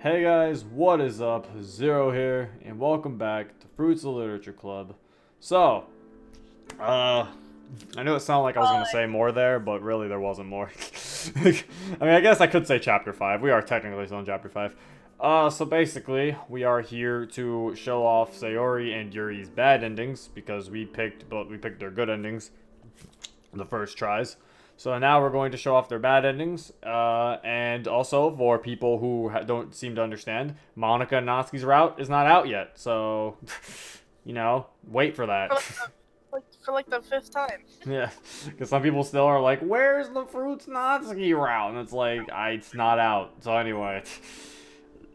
Hey guys, what is up? Zero here, and welcome back to Fruits of Literature Club. So, I knew it sounded like I was gonna say more there, but really there wasn't more. I guess I could say Chapter 5. We are technically still in Chapter 5. So basically, we are here to show off Sayori and Yuri's bad endings, because we picked their good endings the first tries. So now we're going to show off their bad endings, and also for people who don't seem to understand, Monica and Natsuki's route is not out yet, so, wait for that. For like the fifth time. Yeah, because some people still are like, where's the Fruits Natsuki route? And it's like, it's not out. So anyway,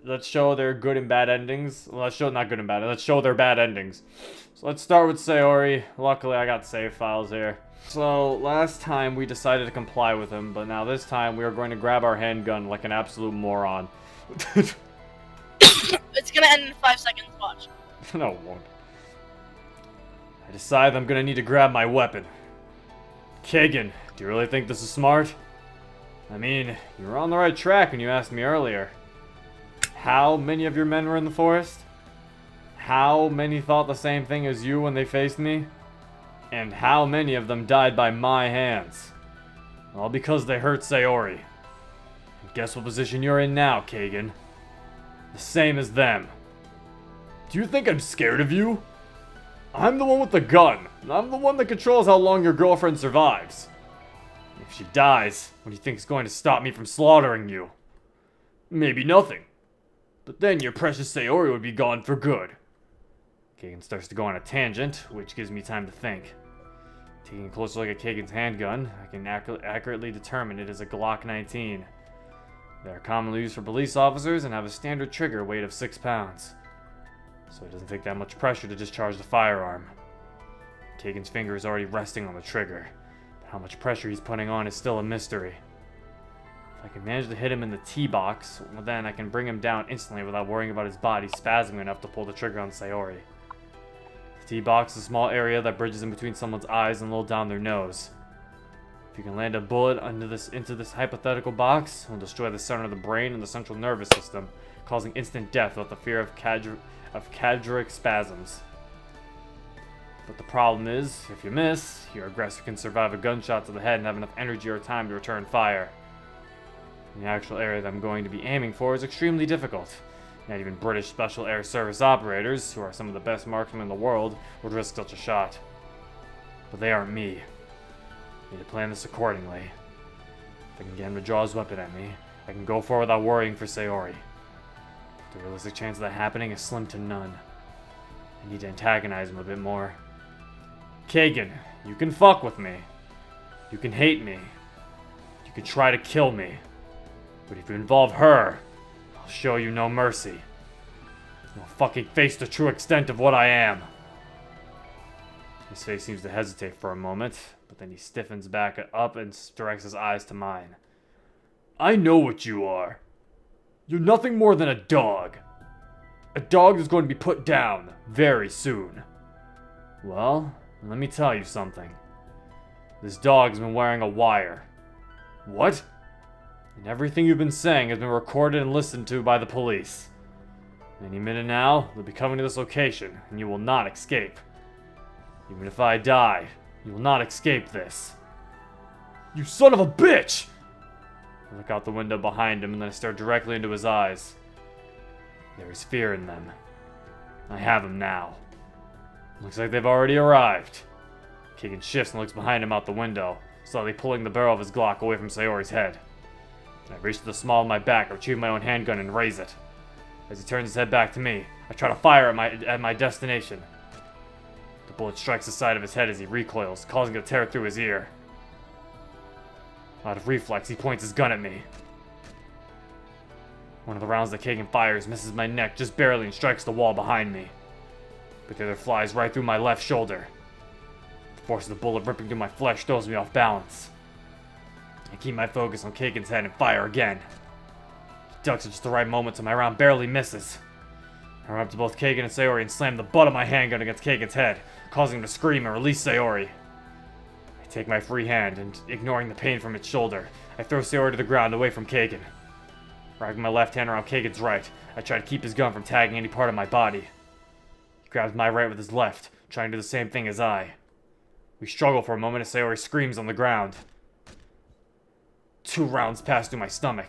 let's show their good and bad endings. Well, let's show their bad endings. So let's start with Sayori. Luckily, I got save files here. So, last time we decided to comply with him, but now this time we are going to grab our handgun like an absolute moron. It's gonna end in 5 seconds, watch. No, it won't. I decide I'm gonna need to grab my weapon. Kagan, do you really think this is smart? I mean, you were on the right track when you asked me earlier. How many of your men were in the forest? How many thought the same thing as you when they faced me? And how many of them died by my hands? All because they hurt Sayori. And guess what position you're in now, Kagan? The same as them. Do you think I'm scared of you? I'm the one with the gun. I'm the one that controls how long your girlfriend survives. If she dies, what do you think is going to stop me from slaughtering you? Maybe nothing. But then your precious Sayori would be gone for good. Kagan starts to go on a tangent, which gives me time to think. Taking a closer look at Kagan's handgun, I can accurately determine it is a Glock 19. They are commonly used for police officers and have a standard trigger weight of 6 pounds. So it doesn't take that much pressure to discharge the firearm. Kagan's finger is already resting on the trigger, but how much pressure he's putting on is still a mystery. If I can manage to hit him in the T-box, well then I can bring him down instantly without worrying about his body spasming enough to pull the trigger on Sayori. The T-box is a small area that bridges in between someone's eyes and a little down their nose. If you can land a bullet into this hypothetical box, it will destroy the center of the brain and the central nervous system, causing instant death without the fear of cadric spasms. But the problem is, if you miss, your aggressor can survive a gunshot to the head and have enough energy or time to return fire. The actual area that I'm going to be aiming for is extremely difficult. Not even British Special Air Service operators, who are some of the best marksmen in the world, would risk such a shot. But they aren't me. I need to plan this accordingly. If I can get him to draw his weapon at me, I can go forward without worrying for Sayori. The realistic chance of that happening is slim to none. I need to antagonize him a bit more. Kagan, you can fuck with me. You can hate me. You can try to kill me. But if you involve her, I'll show you no mercy. You'll fucking face the true extent of what I am. His face seems to hesitate for a moment, but then he stiffens back up and directs his eyes to mine. I know what you are. You're nothing more than a dog. A dog that's going to be put down very soon. Well, let me tell you something. This dog's been wearing a wire. What? And everything you've been saying has been recorded and listened to by the police. Any minute now, they'll be coming to this location, and you will not escape. Even if I die, you will not escape this. You son of a bitch! I look out the window behind him, and then I stare directly into his eyes. There is fear in them. I have him now. Looks like they've already arrived. Kagan shifts and looks behind him out the window, slightly pulling the barrel of his Glock away from Sayori's head. I reach to the small of my back, retrieve my own handgun, and raise it. As he turns his head back to me, I try to fire at my destination. The bullet strikes the side of his head as he recoils, causing it to tear through his ear. Out of reflex, he points his gun at me. One of the rounds that Kagan fires misses my neck just barely and strikes the wall behind me. But the other flies right through my left shoulder. The force of the bullet ripping through my flesh throws me off balance. I keep my focus on Kagan's head and fire again. He ducks at just the right moment so my round barely misses. I run up to both Kagan and Sayori and slam the butt of my handgun against Kagan's head, causing him to scream and release Sayori. I take my free hand and, ignoring the pain from its shoulder, I throw Sayori to the ground away from Kagan. Wrapping my left hand around Kagan's right, I try to keep his gun from tagging any part of my body. He grabs my right with his left, trying to do the same thing as I. We struggle for a moment as Sayori screams on the ground. 2 rounds pass through my stomach,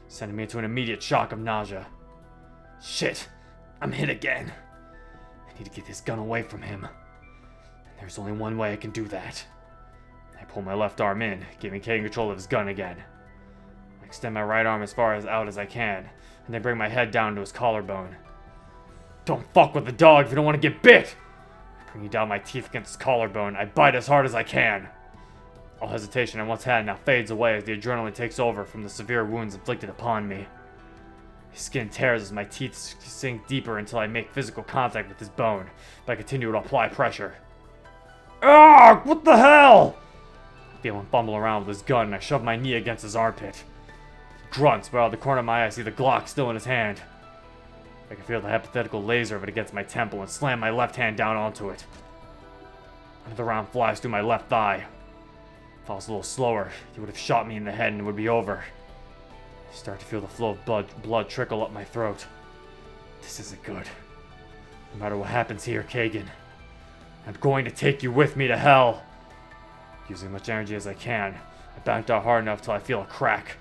sending me into an immediate shock of nausea. Shit, I'm hit again. I need to get this gun away from him. And there's only one way I can do that. I pull my left arm in, giving Kagan control of his gun again. I extend my right arm as far out as I can, and then bring my head down to his collarbone. Don't fuck with the dog if you don't want to get bit! Bringing down my teeth against his collarbone, I bite as hard as I can. All hesitation I once had now fades away as the adrenaline takes over from the severe wounds inflicted upon me. His skin tears as my teeth sink deeper until I make physical contact with his bone, but I continue to apply pressure. Ah! What the hell? I feel him fumble around with his gun, and I shove my knee against his armpit. He grunts, but out of the corner of my eye I see the Glock still in his hand. I can feel the hypothetical laser of it against my temple and slam my left hand down onto it. Another round flies through my left thigh. If I was a little slower, he would have shot me in the head and it would be over. I start to feel the flow of blood trickle up my throat. This isn't good. No matter what happens here, Kagan, I'm going to take you with me to hell. Using as much energy as I can, I back out hard enough till I feel a crack.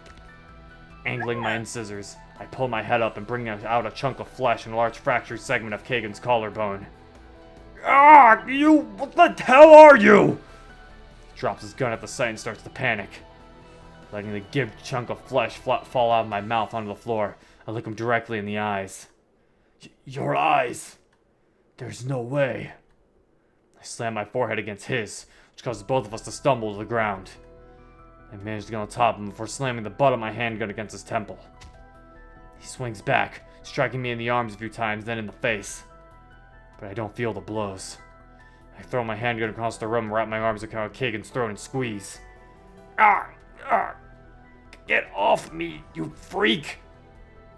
Angling my incisors, I pull my head up and bring out a chunk of flesh and a large fractured segment of Kagan's collarbone. Ah! You! What the hell are you? He drops his gun at the sight and starts to panic. Letting the gibbed chunk of flesh fall out of my mouth onto the floor, I look him directly in the eyes. Your eyes! There's no way. I slam my forehead against his, which causes both of us to stumble to the ground. I manage to get on top of him before slamming the butt of my handgun against his temple. He swings back, striking me in the arms a few times, then in the face. But I don't feel the blows. I throw my handgun across the room and wrap my arms around Kagan's throat and squeeze. Ah! Ah! Get off me, you freak!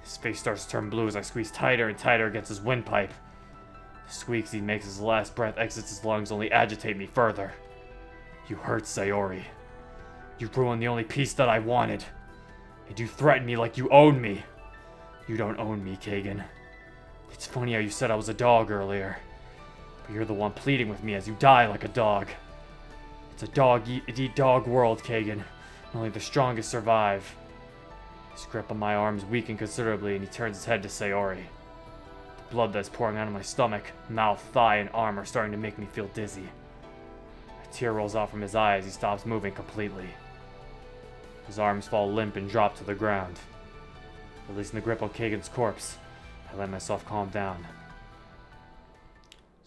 His face starts to turn blue as I squeeze tighter and tighter against his windpipe. The squeaks he makes as his last breath exits his lungs only agitate me further. You hurt Sayori. You ruined the only peace that I wanted. And you threatened me like you own me. You don't own me, Kagan. It's funny how you said I was a dog earlier. But you're the one pleading with me as you die like a dog. It's a dog-eat-dog world, Kagan. Only the strongest survive. His grip on my arms weakened considerably and he turns his head to Sayori. The blood that's pouring out of my stomach, mouth, thigh, and arm are starting to make me feel dizzy. A tear rolls out from his eye as he stops moving completely. His arms fall limp and drop to the ground. Releasing the grip on Kagan's corpse, I let myself calm down.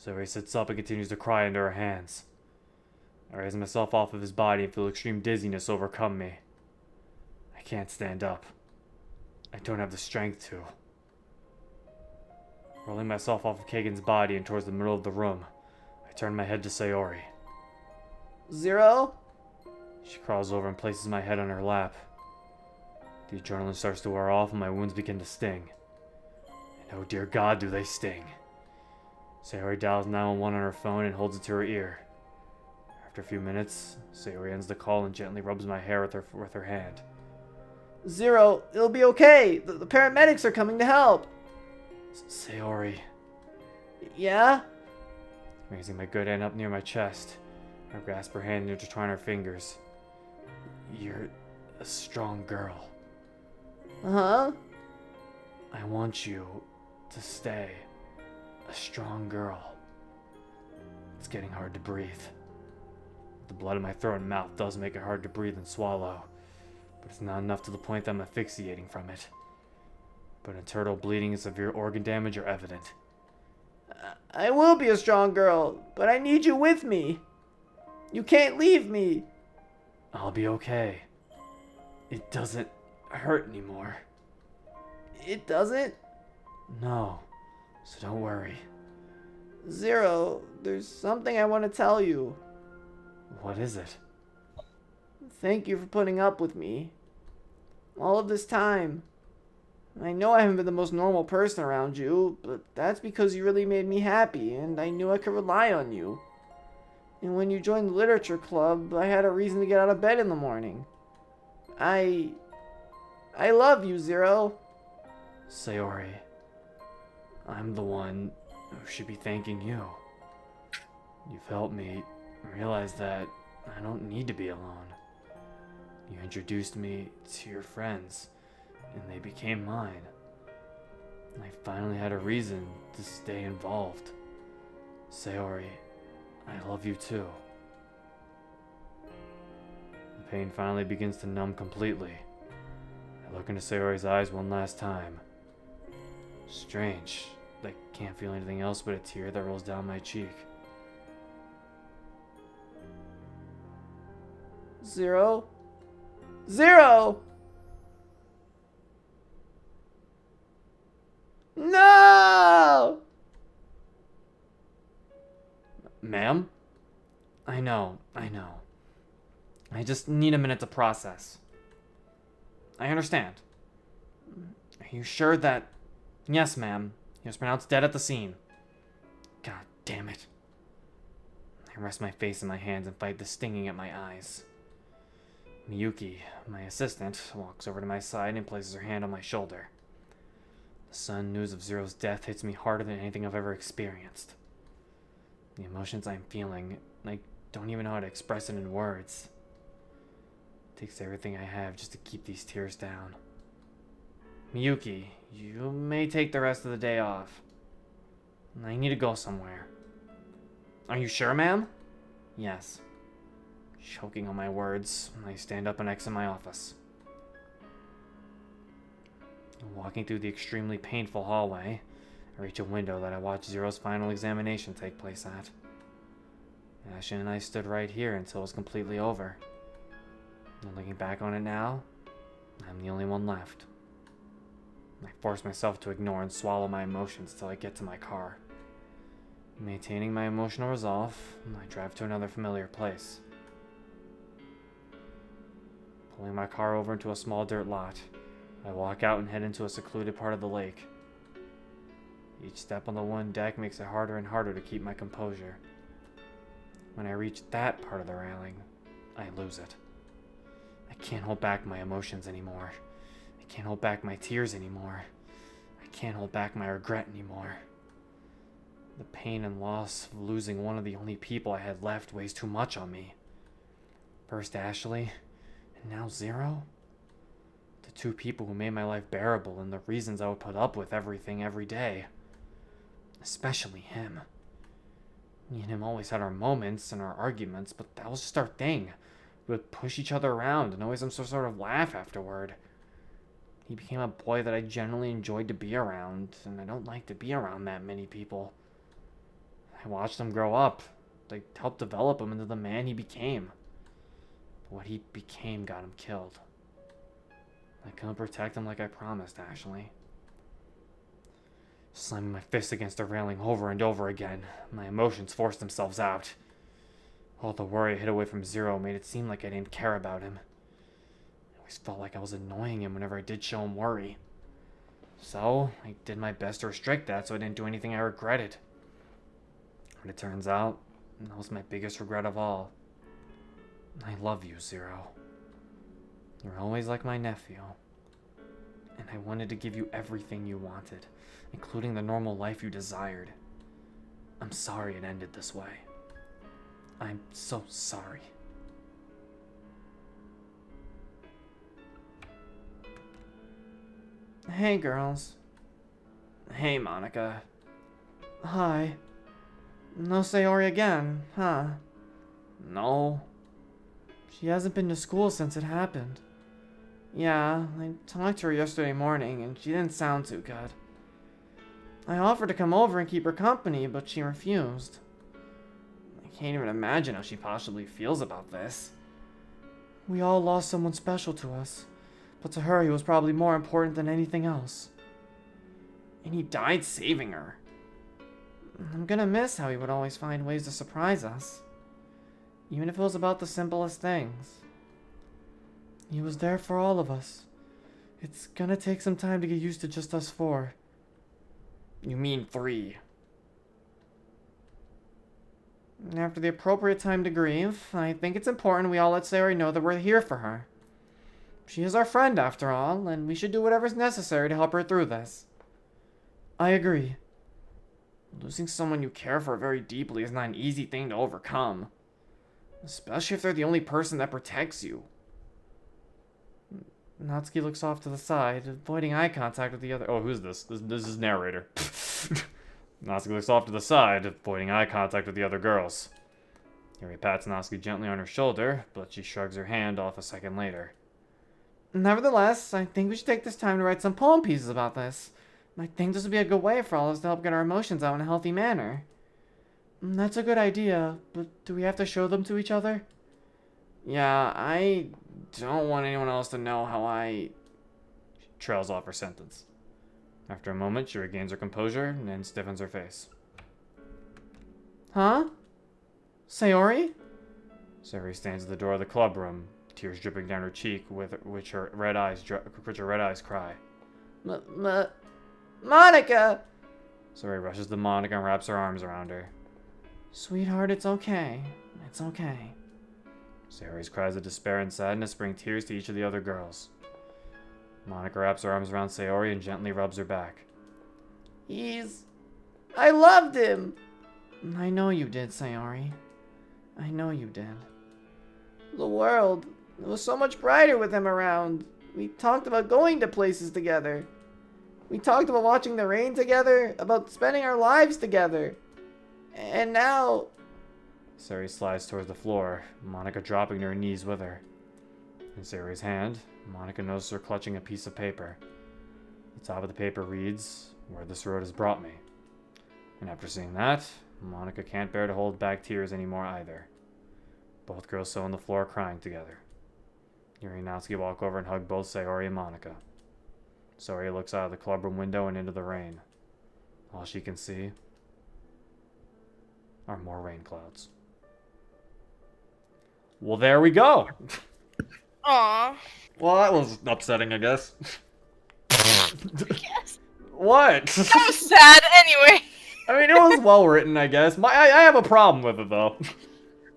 Sayori sits up and continues to cry into her hands. I raise myself off of his body and feel extreme dizziness overcome me. I can't stand up. I don't have the strength to. Rolling myself off of Kagan's body and towards the middle of the room, I turn my head to Sayori. Zero? She crawls over and places my head on her lap. The adrenaline starts to wear off and my wounds begin to sting. And oh dear God, do they sting. Sayori dials 911 on her phone and holds it to her ear. After a few minutes, Sayori ends the call and gently rubs my hair with her hand. Zero, it'll be okay. The paramedics are coming to help. Sayori. Yeah? Raising my good hand up near my chest, I grasp her hand and intertwine her fingers. You're a strong girl. Uh-huh. I want you to stay a strong girl. It's getting hard to breathe. The blood in my throat and mouth does make it hard to breathe and swallow, but it's not enough to the point that I'm asphyxiating from it. But internal bleeding and severe organ damage are evident. I will be a strong girl, but I need you with me. You can't leave me. I'll be okay. It doesn't hurt anymore. It doesn't? No, so don't worry. Zero, there's something I want to tell you. What is it? Thank you for putting up with me. All of this time. I know I haven't been the most normal person around you, but that's because you really made me happy, and I knew I could rely on you. And when you joined the literature club, I had a reason to get out of bed in the morning. I love you, Zero. Sayori, I'm the one who should be thanking you. You've helped me realize that I don't need to be alone. You introduced me to your friends, and they became mine. I finally had a reason to stay involved. Sayori, I love you too. The pain finally begins to numb completely. I look into Sayori's eyes one last time. Strange. I can't feel anything else but a tear that rolls down my cheek. Zero. Zero! No! Ma'am? I know. I just need a minute to process. I understand. Are you sure that... Yes, ma'am. He was pronounced dead at the scene. God damn it. I rest my face in my hands and fight the stinging at my eyes. Miyuki, my assistant, walks over to my side and places her hand on my shoulder. The sudden news of Zero's death hits me harder than anything I've ever experienced. The emotions I'm feeling, I don't even know how to express it in words. It takes everything I have just to keep these tears down. Miyuki, you may take the rest of the day off. I need to go somewhere. Are you sure, ma'am? Yes. Choking on my words, I stand up and exit my office. Walking through the extremely painful hallway, I reach a window that I watch Zero's final examination take place at. Ashen and I stood right here until it was completely over. And looking back on it now, I'm the only one left. I force myself to ignore and swallow my emotions till I get to my car. Maintaining my emotional resolve, I drive to another familiar place. Pulling my car over into a small dirt lot, I walk out and head into a secluded part of the lake. Each step on the one deck makes it harder and harder to keep my composure. When I reach that part of the railing, I lose it. I can't hold back my emotions anymore. I can't hold back my tears anymore. I can't hold back my regret anymore. The pain and loss of losing one of the only people I had left weighs too much on me. First Ashley, and now Zero? The two people who made my life bearable and the reasons I would put up with everything every day. Especially him. Me and him always had our moments and our arguments, but that was just our thing. We would push each other around and always have some sort of laugh afterward. He became a boy that I generally enjoyed to be around, and I don't like to be around that many people. I watched him grow up. I helped develop him into the man he became. But what he became got him killed. I couldn't protect him like I promised, Ashley. Slamming my fist against the railing over and over again, my emotions forced themselves out. All the worry I hid away from Zero made it seem like I didn't care about him. I always felt like I was annoying him whenever I did show him worry. So, I did my best to restrict that so I didn't do anything I regretted. But it turns out, that was my biggest regret of all. I love you, Zero. You're always like my nephew. And I wanted to give you everything you wanted, including the normal life you desired. I'm sorry it ended this way. I'm so sorry. Hey, girls. Hey, Monica. Hi. No Sayori again, huh? No. She hasn't been to school since it happened. Yeah, I talked to her yesterday morning, and she didn't sound too good. I offered to come over and keep her company, but she refused. I can't even imagine how she possibly feels about this. We all lost someone special to us, but to her he was probably more important than anything else. And he died saving her. I'm gonna miss how he would always find ways to surprise us. Even if it was about the simplest things. He was there for all of us. It's gonna take some time to get used to just us four. You mean 3. After the appropriate time to grieve, I think it's important we all let Sayori know that we're here for her. She is our friend after all, and we should do whatever's necessary to help her through this. I agree. Losing someone you care for very deeply is not an easy thing to overcome. Especially if they're the only person that protects you. Natsuki looks off to the side, avoiding eye contact with the other. Oh, who's this? This is narrator. Natsuki looks off to the side, avoiding eye contact with the other girls. Yuri pats Natsuki gently on her shoulder, but she shrugs her hand off a second later. Nevertheless, I think we should take this time to write some poem pieces about this. I think this would be a good way for all of us to help get our emotions out in a healthy manner. That's a good idea, but do we have to show them to each other? Yeah, I don't want anyone else to know how I... She trails off her sentence. After a moment, she regains her composure and then stiffens her face. Huh? Sayori? Sayori stands at the door of the club room, tears dripping down her cheek, with which her red eyes cry. Monica! Sayori rushes to Monica and wraps her arms around her. Sweetheart, it's okay. It's okay. Sayori's cries of despair and sadness bring tears to each of the other girls. Monica wraps her arms around Sayori and gently rubs her back. I loved him! I know you did, Sayori. I know you did. The world, it was so much brighter with him around. We talked about going to places together. We talked about watching the rain together, about spending our lives together. And now... Sayori slides towards the floor, Monica dropping to her knees with her. In Sayori's hand, Monica notices her clutching a piece of paper. The top of the paper reads, "Where this road has brought me." And after seeing that, Monica can't bear to hold back tears anymore either. Both girls sit on the floor crying together. Yuri and Natsuki walk over and hug both Sayori and Monica. Sayori looks out of the clubroom window and into the rain. All she can see are more rain clouds. Well, there we go. Aww. Well, that was upsetting, I guess. Yes. What? That was sad anyway. I mean, it was well written, I guess. I have a problem with it, though.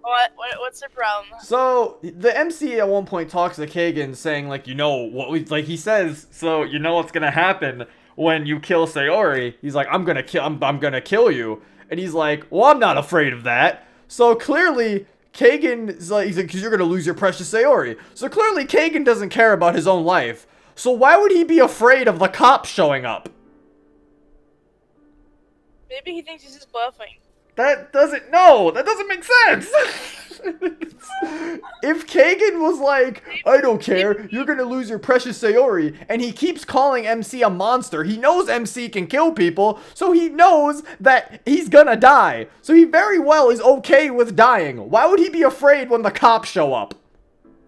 What's the problem? So, the MC at one point talks to Kagan saying, like, you know, he says, so, you know what's gonna happen when you kill Sayori. He's like, I'm gonna kill you. And he's like, well, I'm not afraid of that. So, clearly, Kagan is like, he's like, because you're gonna lose your precious Sayori. So, clearly, Kagan doesn't care about his own life. So, why would he be afraid of the cops showing up? Maybe he thinks he's just bluffing. That doesn't make sense! If Kagan was like, I don't care, you're gonna lose your precious Sayori, and he keeps calling MC a monster, he knows MC can kill people, so he knows that he's gonna die. So he very well is okay with dying. Why would he be afraid when the cops show up?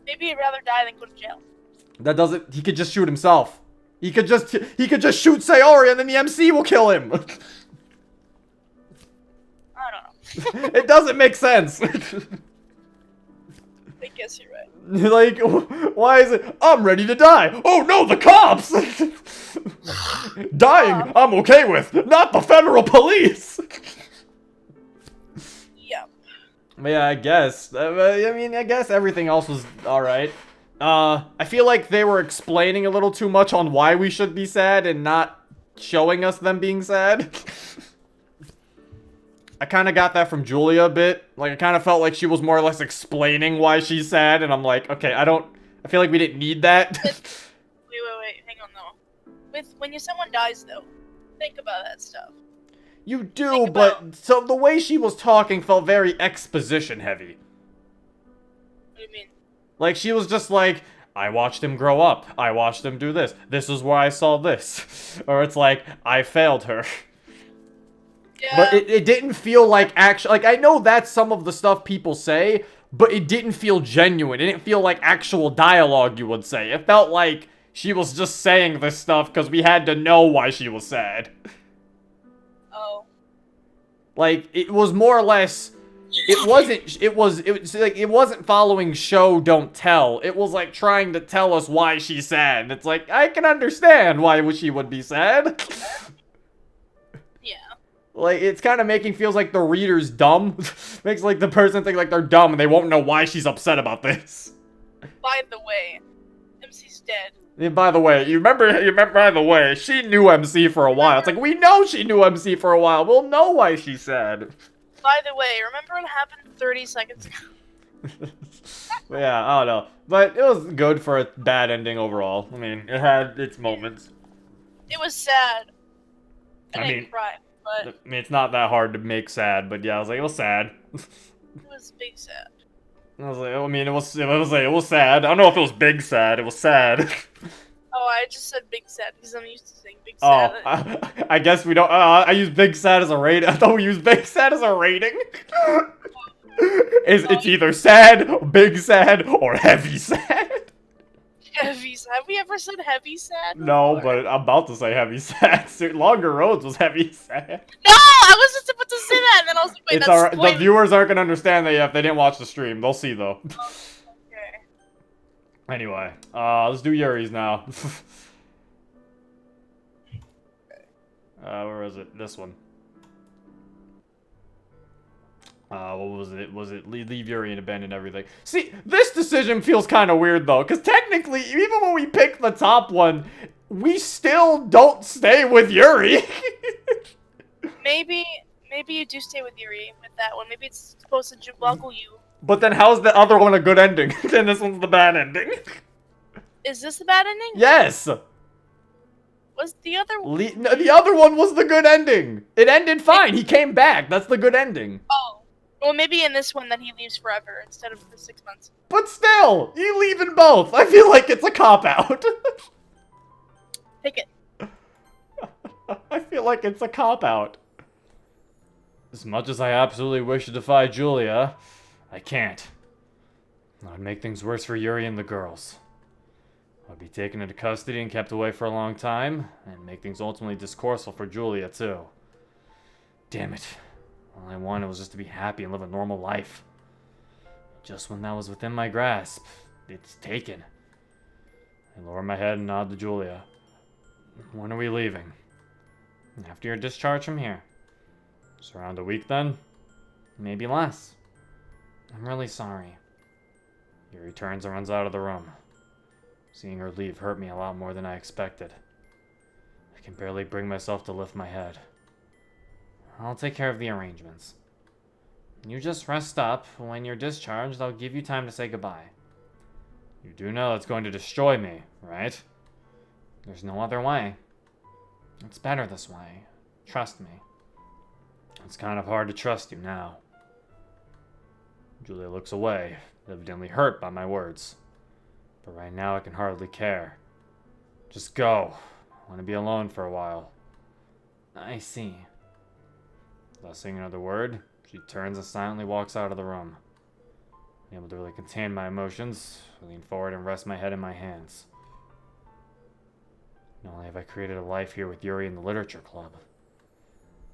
Maybe he'd rather die than go to jail. He could just shoot himself. He could just shoot Sayori and then the MC will kill him. I don't know. It doesn't make sense. I guess you're right. Like, why is it? I'm ready to die. Oh no, the cops! Dying, I'm okay with. Not the federal police. Yeah. Yeah, I guess. I guess everything else was alright. I feel like they were explaining a little too much on why we should be sad and not showing us them being sad. I kind of got that from Julia a bit. Like, I kind of felt like she was more or less explaining why she's sad, and I'm like, okay, I feel like we didn't need that. Wait, hang on though. When someone dies though, think about that stuff. You do, but so the way she was talking felt very exposition heavy. What do you mean? Like, she was just like, I watched him grow up. I watched him do this. This is where I saw this. Or it's like, I failed her. Yeah. But it didn't feel like actual. Like, I know that's some of the stuff people say, but it didn't feel genuine. It didn't feel like actual dialogue, you would say. It felt like she was just saying this stuff because we had to know why she was sad. Oh. Like, it was more or less. It wasn't following show, don't tell. It was like trying to tell us why she's sad. And it's like, I can understand why she would be sad. Like, it's kind of feels like the reader's dumb. Makes, like, the person think, like, they're dumb and they won't know why she's upset about this. By the way, MC's dead. Yeah, by the way, you remember, by the way, she knew MC for a while. It's like, we know she knew MC for a while. We'll know why she said. By the way, remember what happened 30 seconds ago? Yeah, I don't know. But it was good for a bad ending overall. I mean, it had its moments. It was sad. I I didn't mean, cry, but I mean, it's not that hard to make sad, but yeah, I was like, it was sad. it was big sad. I was like, I mean, it was sad. I don't know if it was big sad. It was sad. Oh, I just said big sad because I'm used to saying big Oh, sad. I guess we don't. I use big sad as a rating. I thought we used big sad as a rating. It's either sad, big sad, or heavy sad. Heavy sad. Have we ever said heavy sad? No, before? but I'm about to say heavy sad. Longer Roads was heavy sad. No, I was just about to say that, and then I was like, wait, It's that's alright. The spoiler. viewers aren't gonna understand that yet if they didn't watch the stream. They'll see though. Okay. Anyway, let's do Yuri's now. Where is it? This one. What was it? Was it leave Yuri and abandon everything? See, this decision feels kind of weird though, because technically, even when we pick the top one, we still don't stay with Yuri. Maybe you do stay with Yuri with that one. Maybe it's supposed to boggle you. But then how's the other one a good ending? And this one's the bad ending. Is this the bad ending? Yes! Was the other one? No, the other one was the good ending. It ended fine. He came back. That's the good ending. Oh. Well, maybe in this one that he leaves forever instead of the 6 months. But still, you leave in both. I feel like it's a cop-out. Pick it. I feel like it's a cop-out. As much as I absolutely wish to defy Julia, I can't. That would make things worse for Yuri and the girls. I'd be taken into custody and kept away for a long time, and make things ultimately discourseful for Julia, too. Damn it. All I wanted was just to be happy and live a normal life. Just when that was within my grasp, it's taken. I lower my head and nod to Julia. When are we leaving? After your discharge from here. It's around a week then? Maybe less. I'm really sorry. Yuri turns and runs out of the room. Seeing her leave hurt me a lot more than I expected. I can barely bring myself to lift my head. I'll take care of the arrangements. You just rest up. When you're discharged, I'll give you time to say goodbye. You do know it's going to destroy me, right? There's no other way. It's better this way. Trust me. It's kind of hard to trust you now. Julia looks away, evidently hurt by my words. But right now I can hardly care. Just go. I want to be alone for a while. I see. Without saying another word, she turns and silently walks out of the room. Unable to really contain my emotions, I lean forward and rest my head in my hands. Not only have I created a life here with Yuri in the literature club,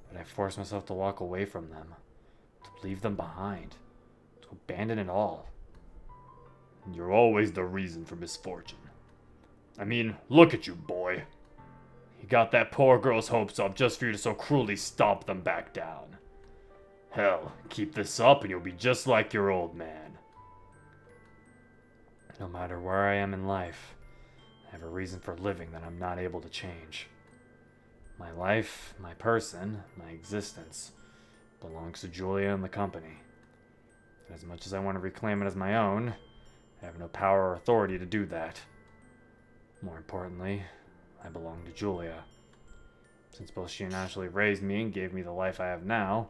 but I forced myself to walk away from them, to leave them behind, to abandon it all. You're always the reason for misfortune. I mean, look at you, boy. You got that poor girl's hopes up just for you to so cruelly stomp them back down. Hell, keep this up and you'll be just like your old man. No matter where I am in life, I have a reason for living that I'm not able to change. My life, my person, my existence belongs to Julia and the company. And as much as I want to reclaim it as my own, I have no power or authority to do that. More importantly, I belong to Julia. Since both she and Ashley raised me and gave me the life I have now,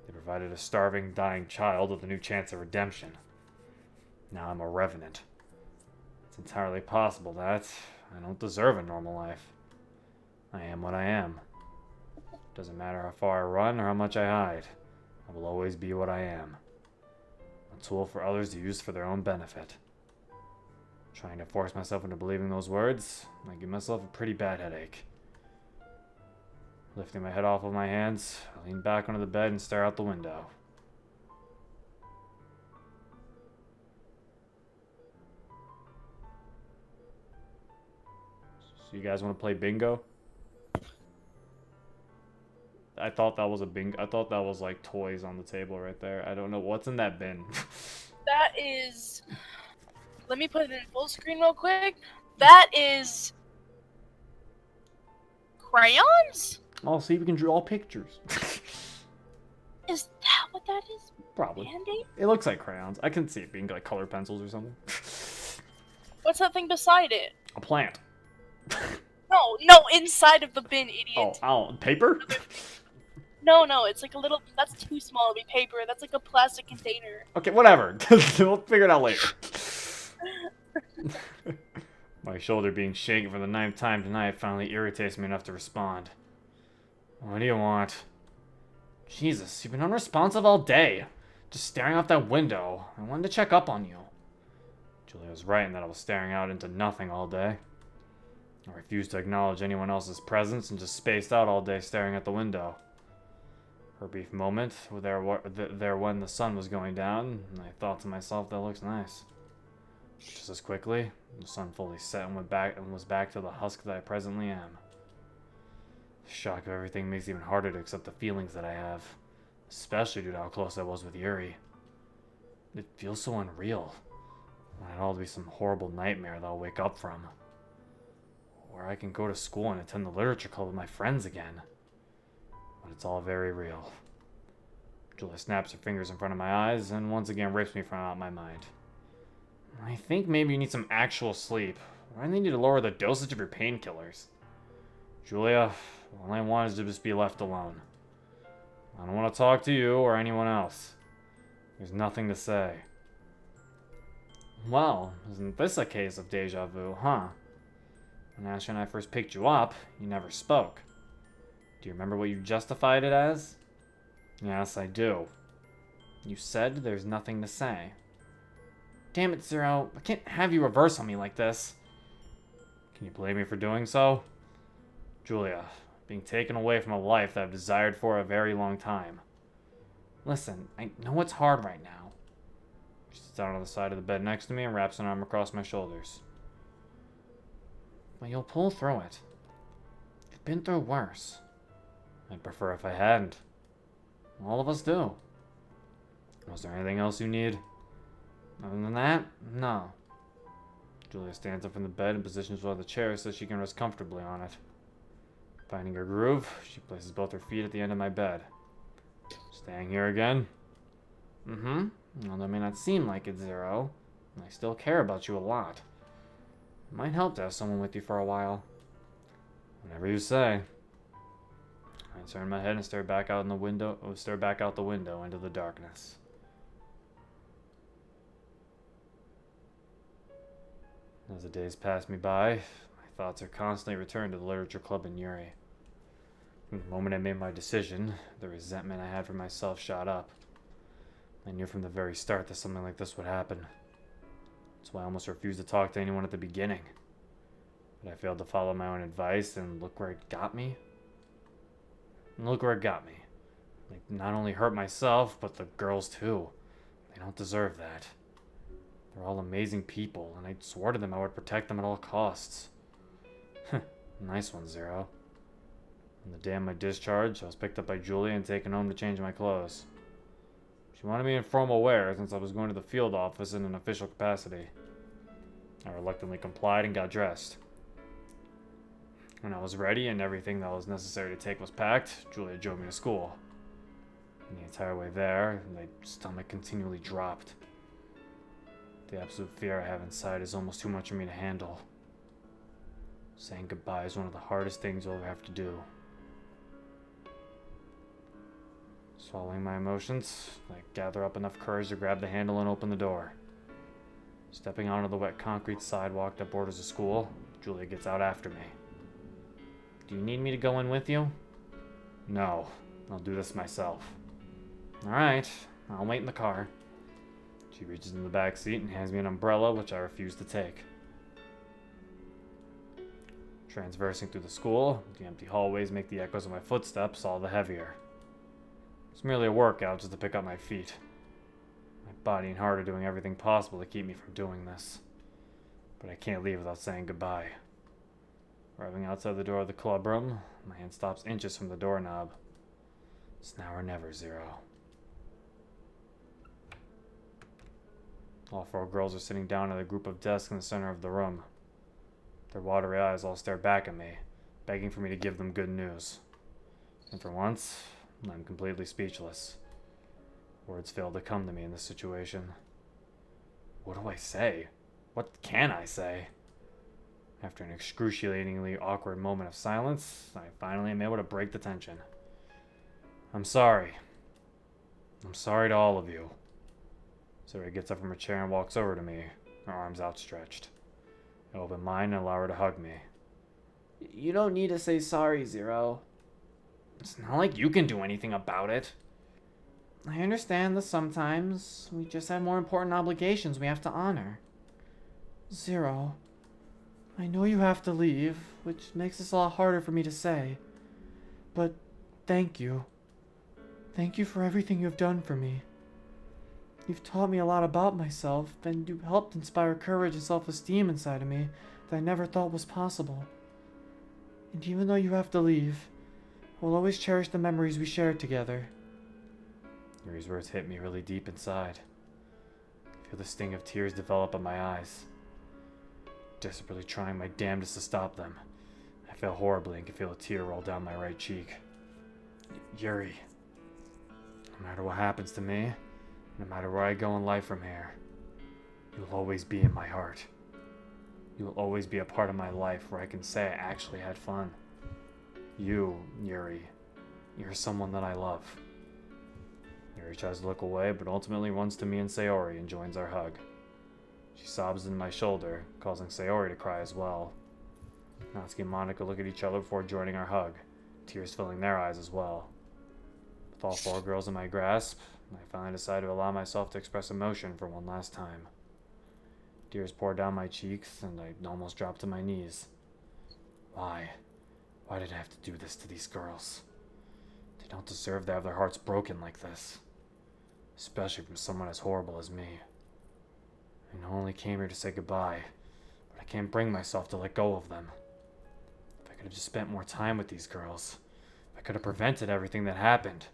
they provided a starving, dying child with a new chance of redemption. Now I'm a revenant. It's entirely possible that I don't deserve a normal life. I am what I am. Doesn't matter how far I run or how much I hide. I will always be what I am. A tool for others to use for their own benefit. Trying to force myself into believing those words, I give myself a pretty bad headache. Lifting my head off of my hands, I lean back onto the bed and stare out the window. So you guys want to play bingo? I thought that was a bingo. I thought that was like toys on the table right there. I don't know what's in that bin. That is let me put it in full screen real quick. That is crayons? Oh, see, we can draw pictures. Is that what that is? Probably. Band-Aid? It looks like crayons. I can see it being like colored pencils or something. What's that thing beside it? A plant. No, inside of the bin, idiot. Oh, paper? No, it's like a little. That's too small to be paper. That's like a plastic container. Okay, whatever. We'll figure it out later. My shoulder being shaken for the 9th time tonight finally irritates me enough to respond. What do you want? Jesus, you've been unresponsive all day. Just staring out that window. I wanted to check up on you. Julia was right in that I was staring out into nothing all day. I refused to acknowledge anyone else's presence and just spaced out all day staring at the window. For a brief moment, there when the sun was going down, and I thought to myself, that looks nice. Just as quickly, the sun fully set and was back to the husk that I presently am. The shock of everything makes it even harder to accept the feelings that I have, especially due to how close I was with Yuri. It feels so unreal. I want it all to be some horrible nightmare that I'll wake up from. Where I can go to school and attend the literature club with my friends again. But it's all very real. Julia snaps her fingers in front of my eyes and once again rips me from out my mind. I think maybe you need some actual sleep. Or I need you to lower the dosage of your painkillers. Julia, all I want is to just be left alone. I don't want to talk to you or anyone else. There's nothing to say. Well, isn't this a case of deja vu, huh? When Ashley and I first picked you up, you never spoke. Do you remember what you justified it as? Yes, I do. You said there's nothing to say. Damn it, Zero. I can't have you reverse on me like this. Can you blame me for doing so? Julia, being taken away from a life that I've desired for a very long time. Listen, I know it's hard right now. She sits down on the side of the bed next to me and wraps an arm across my shoulders. But you'll pull through it. You've been through worse. I'd prefer if I hadn't. All of us do. Was there anything else you need? Other than that, no. Julia stands up from the bed and positions one of the chairs so she can rest comfortably on it. Finding her groove, she places both her feet at the end of my bed. Staying here again? Mm-hmm. Although it may not seem like it, Zero, I still care about you a lot. It might help to have someone with you for a while. Whatever you say. I turn my head and stare back out the window into the darkness. As the days pass me by, my thoughts are constantly returned to the literature club in Yuri. From the moment I made my decision, the resentment I had for myself shot up. I knew from the very start that something like this would happen. That's why I almost refused to talk to anyone at the beginning. But I failed to follow my own advice, and look where it got me. Like, not only hurt myself, but the girls too. They don't deserve that. They're all amazing people, and I swore to them I would protect them at all costs. Nice one, Zero. On the day of my discharge, I was picked up by Julia and taken home to change my clothes. She wanted me in formal wear since I was going to the field office in an official capacity. I reluctantly complied and got dressed. When I was ready and everything that was necessary to take was packed, Julia drove me to school. And the entire way there, my stomach continually dropped. The absolute fear I have inside is almost too much for me to handle. Saying goodbye is one of the hardest things you'll ever have to do. Swallowing my emotions, I gather up enough courage to grab the handle and open the door. Stepping onto the wet concrete sidewalk that borders the school, Julia gets out after me. Do you need me to go in with you? No, I'll do this myself. Alright, I'll wait in the car. She reaches in the back seat and hands me an umbrella, which I refuse to take. Transversing through the school, the empty hallways make the echoes of my footsteps all the heavier. It's merely a workout just to pick up my feet. My body and heart are doing everything possible to keep me from doing this. But I can't leave without saying goodbye. Arriving outside the door of the clubroom, my hand stops inches from the doorknob. It's now or never, Zero. All four girls are sitting down at a group of desks in the center of the room. Their watery eyes all stare back at me, begging for me to give them good news. And for once, I'm completely speechless. Words fail to come to me in this situation. What do I say? What can I say? After an excruciatingly awkward moment of silence, I finally am able to break the tension. I'm sorry. I'm sorry to all of you. Sayori gets up from her chair and walks over to me, her arms outstretched. I open mine and allow her to hug me. You don't need to say sorry, Zero. It's not like you can do anything about it. I understand that sometimes we just have more important obligations we have to honor. Zero, I know you have to leave, which makes this a lot harder for me to say. But thank you. Thank you for everything you've done for me. You've taught me a lot about myself, and you helped inspire courage and self-esteem inside of me that I never thought was possible. And even though you have to leave, I will always cherish the memories we shared together. Yuri's words hit me really deep inside. I feel the sting of tears develop in my eyes. Desperately trying my damnedest to stop them. I feel horribly and can feel a tear roll down my right cheek. Yuri, no matter what happens to me, no matter where I go in life from here, you'll always be in my heart. You'll always be a part of my life where I can say I actually had fun. You, Yuri, you're someone that I love. Yuri tries to look away, but ultimately runs to me and Sayori and joins our hug. She sobs into my shoulder, causing Sayori to cry as well. Natsuki and Monica look at each other before joining our hug, tears filling their eyes as well. With all four girls in my grasp, I finally decide to allow myself to express emotion for one last time. Tears pour down my cheeks, and I almost drop to my knees. Why? Why did I have to do this to these girls? They don't deserve to have their hearts broken like this. Especially from someone as horrible as me. I not only came here to say goodbye, but I can't bring myself to let go of them. If I could have just spent more time with these girls, if I could have prevented everything that happened,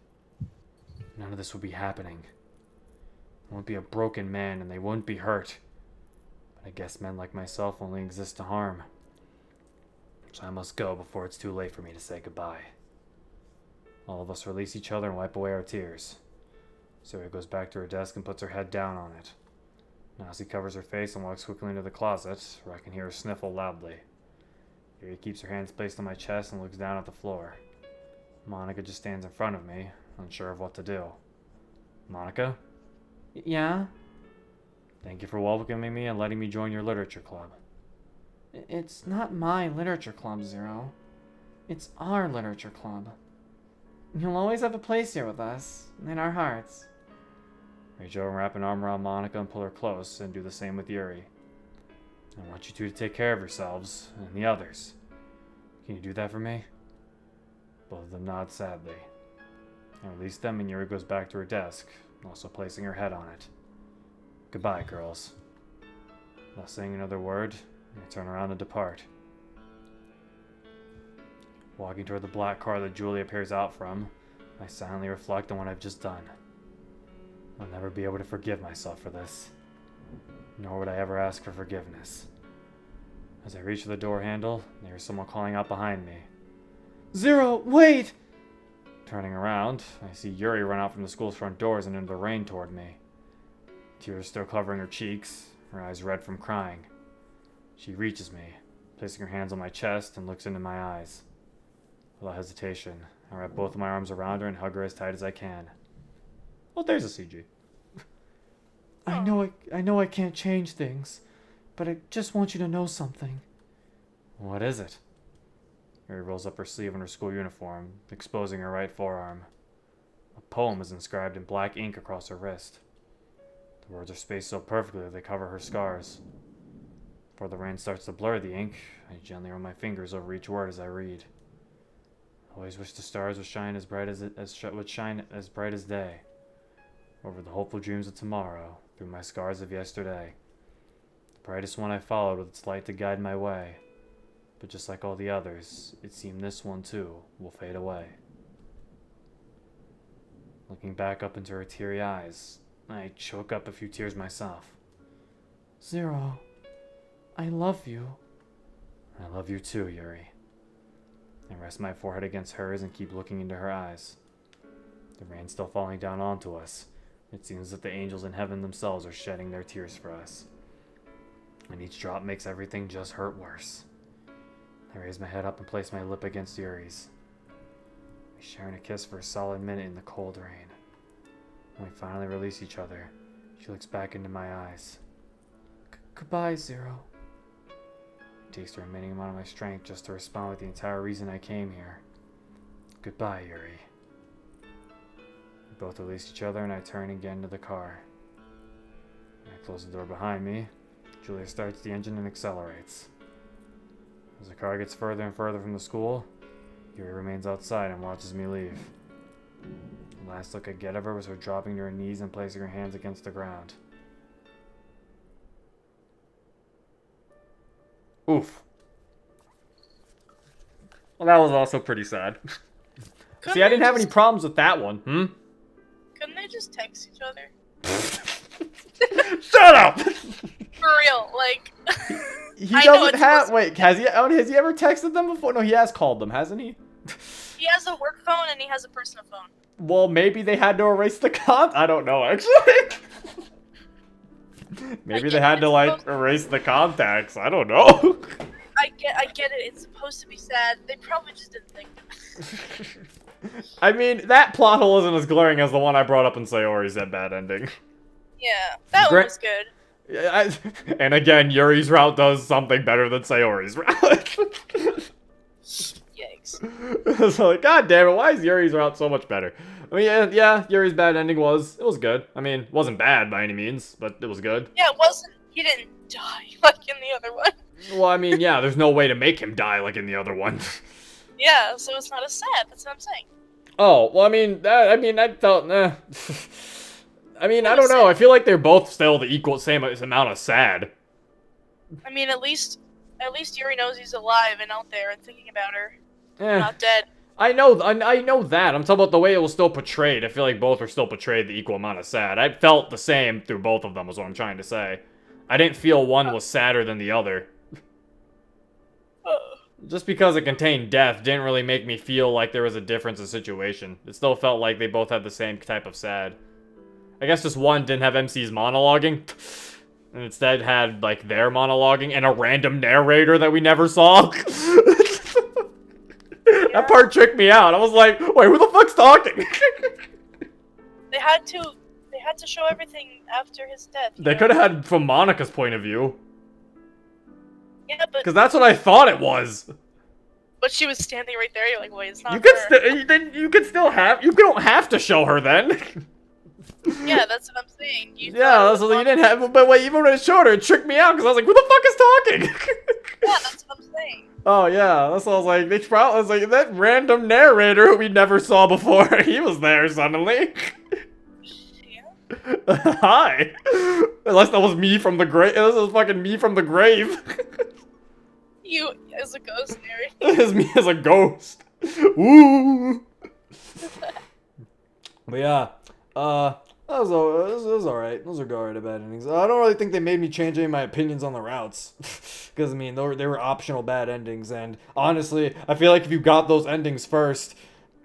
none of this would be happening. I wouldn't be a broken man and they wouldn't be hurt. But I guess men like myself only exist to harm. So I must go before it's too late for me to say goodbye. All of us release each other and wipe away our tears. Sayori goes back to her desk and puts her head down on it. Nasi covers her face and walks quickly into the closet, where I can hear her sniffle loudly. Yuri keeps her hands placed on my chest and looks down at the floor. Monica just stands in front of me, unsure of what to do. Monica? Yeah? Thank you for welcoming me and letting me join your literature club. It's not my literature club, Zero. It's our literature club. You'll always have a place here with us, in our hearts. Reach over and wrap an arm around Monica and pull her close, and do the same with Yuri. I want you two to take care of yourselves, and the others. Can you do that for me? Both of them nod sadly. I release them and Yuri goes back to her desk, also placing her head on it. Goodbye, girls. Without saying another word, I turn around and depart. Walking toward the black car that Julie appears out from, I silently reflect on what I've just done. I'll never be able to forgive myself for this, nor would I ever ask for forgiveness. As I reach for the door handle, I hear someone calling out behind me. Zero, wait! Turning around, I see Yuri run out from the school's front doors and into the rain toward me. Tears still covering her cheeks, her eyes red from crying. She reaches me, placing her hands on my chest and looks into my eyes. Without hesitation, I wrap both of my arms around her and hug her as tight as I can. Oh, there's a CG. I know I can't change things, but I just want you to know something. What is it? Yuri rolls up her sleeve in her school uniform, exposing her right forearm. A poem is inscribed in black ink across her wrist. The words are spaced so perfectly that they cover her scars. Before the rain starts to blur the ink, I gently run my fingers over each word as I read. I always wish the stars would shine as bright as day. Over the hopeful dreams of tomorrow, through my scars of yesterday. The brightest one I followed with its light to guide my way. But just like all the others, it seemed this one too will fade away. Looking back up into her teary eyes, I choke up a few tears myself. Zero, I love you. I love you too, Yuri. I rest my forehead against hers and keep looking into her eyes. The rain's still falling down onto us. It seems that the angels in heaven themselves are shedding their tears for us. And each drop makes everything just hurt worse. I raise my head up and place my lip against Yuri's. We share in a kiss for a solid minute in the cold rain. When we finally release each other, she looks back into my eyes. Goodbye, Zero. It takes the remaining amount of my strength just to respond with the entire reason I came here. Goodbye, Yuri. We both release each other and I turn and get into the car. When I close the door behind me, Julia starts the engine and accelerates. As the car gets further and further from the school, Yuri remains outside and watches me leave. The last look I get of her was her dropping to her knees and placing her hands against the ground. Oof. Well, that was also pretty sad. See, I didn't have any problems with that one. Couldn't they just text each other? Shut up! For real, like... He I know doesn't it's have. supposed- Wait, has he ever texted them before? No, he has called them, hasn't he? He has a work phone and he has a personal phone. Well, maybe they had to erase the I don't know, actually. Maybe they had to, like, erase the contacts. I don't know. I get it. It's supposed to be sad. They probably just didn't think of it. I mean, that plot hole isn't as glaring as the one I brought up in Sayori's that bad ending. Yeah, that one was good. And again, Yuri's route does something better than Sayori's route. Yikes. So like, god damn it, why is Yuri's route so much better? I mean, yeah, Yuri's bad ending was good. I mean, it wasn't bad by any means, but it was good. Yeah, it wasn't. He didn't die like in the other one. Well, I mean, yeah, there's no way to make him die like in the other one. Yeah, so it's not as sad. That's what I'm saying. Oh, well, I felt, I mean, I don't know. I feel like they're both still the same amount of sad. I mean, at least Yuri knows he's alive and out there and thinking about her. Eh. Not dead. I know that. I'm talking about the way it was still portrayed. I feel like both are still portrayed the equal amount of sad. I felt the same through both of them, is what I'm trying to say. I didn't feel one was sadder than the other. Just because it contained death didn't really make me feel like there was a difference in situation. It still felt like they both had the same type of sad. I guess just one didn't have MC's monologuing, and instead had, like, their monologuing and a random narrator that we never saw. That part tricked me out. I was like, wait, who the fuck's talking? They had to show everything after his death. They could have had from Monica's point of view. Yeah, but Because that's what I thought it was. But she was standing right there. You're like, wait, it's not You could her. then you could still have. You don't have to show her then. Yeah, that's what I'm saying. Yeah, that's what you didn't have. But wait, even when it showed her, it tricked me out because I was like, who the fuck is talking? Yeah, that's what I'm saying. Oh yeah, that's what I was like. I was like, that random narrator who we never saw before. He was there suddenly. Yeah. Hi. Unless that was me from the grave. This was fucking me from the grave. You as a ghost narrator. It's me as a ghost. Woo. But yeah, that was alright. Those are alright bad endings. I don't really think they made me change any of my opinions on the routes. Because, I mean, they were optional bad endings. And honestly, I feel like if you got those endings first,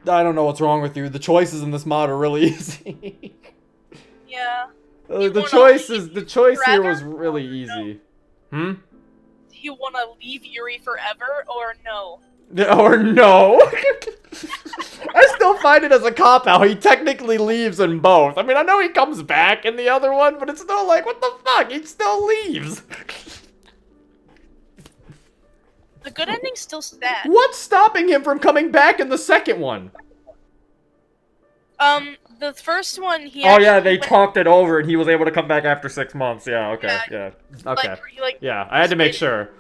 I don't know what's wrong with you. The choices in this mod are really easy. Yeah. The choice here was really easy. Do you want to leave Yuri forever or no? Or no. I still find it as a cop-out. He technically leaves in both. I mean, I know he comes back in the other one, but it's still like, what the fuck? He still leaves. The good ending's still sad. What's stopping him from coming back in the second one? The first one he Oh yeah, actually they went- talked it over and he was able to come back after 6 months. Yeah, okay, yeah. Okay. Like, Yeah, I had to make sure.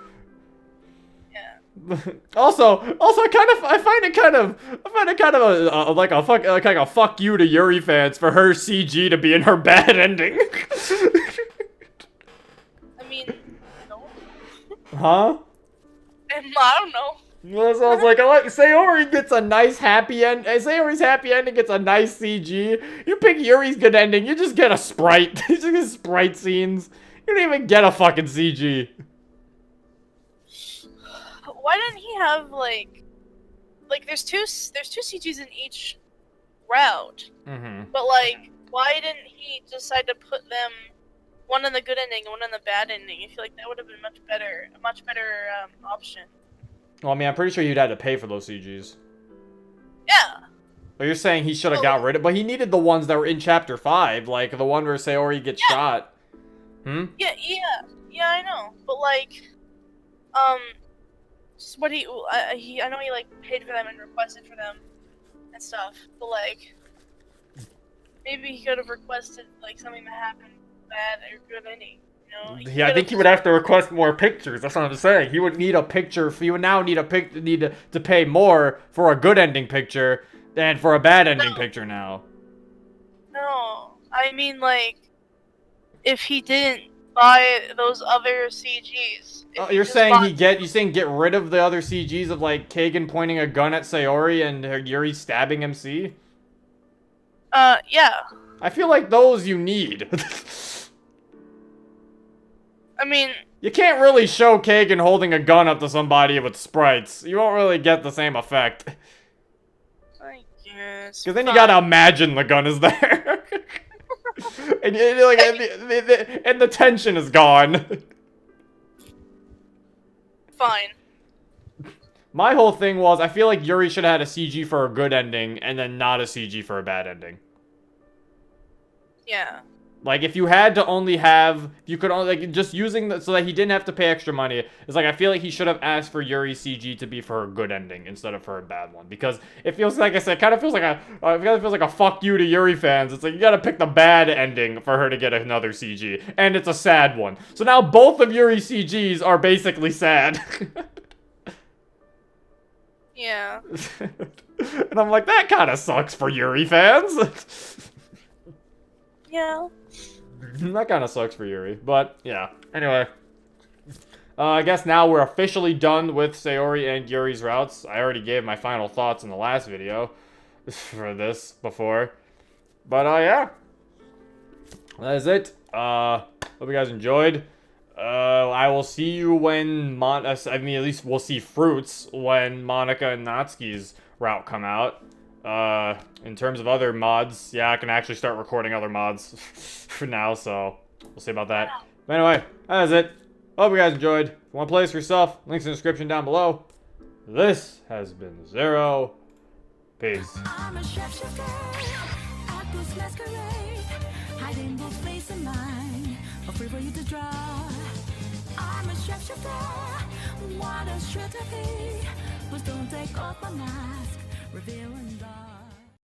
yeah. Also, I find it kind of like a fuck you to Yuri fans for her CG to be in her bad ending. I mean, no. Huh? I don't know. Well, so I was like, Sayori gets a nice happy end. Sayori's happy ending gets a nice CG. You pick Yuri's good ending, you just get a sprite. You just get sprite scenes. You didn't even get a fucking CG. Why didn't he have like there's two CGs in each route, but like why didn't he decide to put them one in the good ending and one in the bad ending? I feel like that would have been a much better option. Well, I mean, I'm pretty sure you'd had to pay for those CGs. Yeah. But you're saying he should have got rid of, but he needed the ones that were in chapter 5, like the one where Sayori gets shot. Yeah, I know, but like, just what I know he like paid for them and requested for them and stuff, but like, maybe he could have requested like something that happened bad or good ending. You know? Yeah, I think he would have to request more pictures. That's what I'm saying. He would need a picture. He would now need to pay more for a good ending picture than for a bad ending picture now. No, I mean like, if he didn't buy those other CGs. Oh, you're saying get rid of the other CGs of like Kagan pointing a gun at Sayori and Yuri stabbing MC? Yeah. I feel like those you need. I mean, you can't really show Kagan holding a gun up to somebody with sprites. You won't really get the same effect. I guess. Because then you gotta imagine the gun is there. And the tension is gone. Fine. My whole thing was, I feel like Yuri should have had a CG for a good ending, and then not a CG for a bad ending. Yeah. Like, if you had to only have, you could only, like, just using the, so that he didn't have to pay extra money. It's like, I feel like he should have asked for Yuri's CG to be for a good ending instead of for a bad one. Because it feels, like I said, it kind of feels like a fuck you to Yuri fans. It's like, you gotta pick the bad ending for her to get another CG. And it's a sad one. So now both of Yuri's CGs are basically sad. Yeah. And I'm like, that kind of sucks for Yuri fans. Yeah. That kind of sucks for Yuri, but yeah. Anyway, I guess now we're officially done with Sayori and Yuri's routes. I already gave my final thoughts in the last video for this before, but yeah, that is it. Hope you guys enjoyed. I will see you when at least we'll see fruits when Monica and Natsuki's route come out. In terms of other mods, yeah, I can actually start recording other mods for now, so we'll see about that. But anyway, that is it. Hope you guys enjoyed. If you want to play this for yourself, links in the description down below. This has been Zero. Peace. I'm a chef at this masquerade, hiding this place of mine, free for you to draw. I'm a chef, what a should I be? But don't take off my mask, revealing dark.